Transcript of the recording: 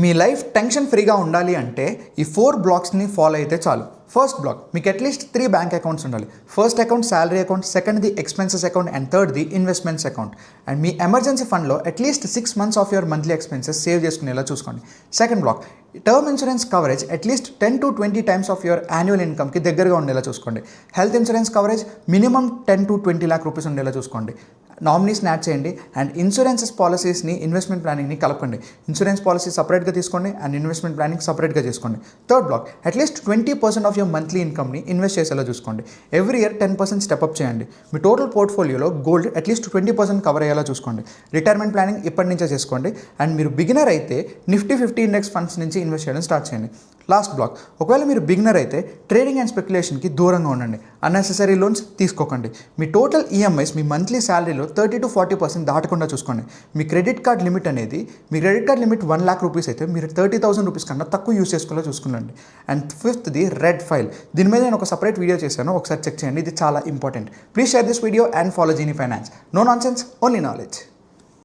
మీ life tension ఫ్రీగా ఉండాలి అంటే ఈ 4 బ్లాక్స్ని ఫాలో అయితే చాలు. ఫస్ట్ బ్లాక్, మీకు అట్లీస్ట్ 3 బ్యాంక్ అకౌంట్స్ ఉండాలి. ఫస్ట్ అకౌంట్ శాలరీ అకౌంట్, సెకండ్ది ఎక్స్పెన్సెస్ అకౌంట్ అండ్ థర్డ్ది ఇన్వెస్ట్మెంట్స్ అకౌంట్. అండ్ మీ ఎమర్జెన్సీ ఫండ్లో at least 6 months of your monthly expenses save చేసుకునేలా చూసుకోండి. Second block, term insurance coverage at least 10 to 20 times of your annual ఇన్కమ్కి దగ్గరగా ఉండేలా చూసుకోండి. Health insurance coverage minimum 10 to 20 lakh rupees ఉండేలా చూసుకోండి. నామినీస్ని యాడ్ చేయండి అండ్ ఇన్సూరెన్సెస్ పాలసీస్ని ఇన్వెస్ట్మెంట్ ప్లానింగ్ని కలపండి. ఇన్సూరెన్స్ పాలసీ సపరేట్గా తీసుకోండి అండ్ ఇన్వెస్ట్మెంట్ ప్లానింగ్ సపరేట్గా చేసుకోండి. Third block, at least 20% of your monthly ఇన్కమ్ని ఇన్వెస్ట్ చేసేలా చూసుకోండి. ఎవ్రీ ఇయర్ 10% స్టెప్అప్ చేయండి. మీ టోటల్ పోర్ట్ఫోలియోలో గోల్డ్ అట్లీస్ట్ 20% కవర్ అయ్యేలా చూసుకోండి. రిటైర్మెంట్ ప్లానింగ్ ఇప్పటి నుంచే చేసుకోండి. అండ్ మీరు బిగినర్ అయితే నిఫ్టీ 50 ఇండెక్స్ ఫండ్స్ నుంచి ఇన్వెస్ట్ చేయడం స్టార్ట్ చేయండి. లాస్ట్ బ్లాక్, ఒకవేళ మీరు బిగినర్ అయితే ట్రేడింగ్ అండ్ స్పెక్యులేషన్కి దూరంగా ఉండండి. అన్నెసెసరీ లోన్స్ తీసుకోకండి. మీ టోటల్ ఈఎంఐస్ మీ మంత్లీ శాలరీలో 30 to 40% దాటకుండా చూసుకోండి. మీ credit card limit 1 lakh rupees అయితే మీరు 30,000 రూపీస్ కన్నా తక్కువ యూస్ చేసుకోవాలో చూసుకోండి. అండ్ ఫిఫ్త్ది రెడ్ ఫైల్. దీని మీద నేను ఒక సపరేట్ వీడియో చేశాను, ఒకసారి చెక్ చేయండి. ఇది చాలా important. Please share this video and follow Genie finance. No nonsense, only knowledge.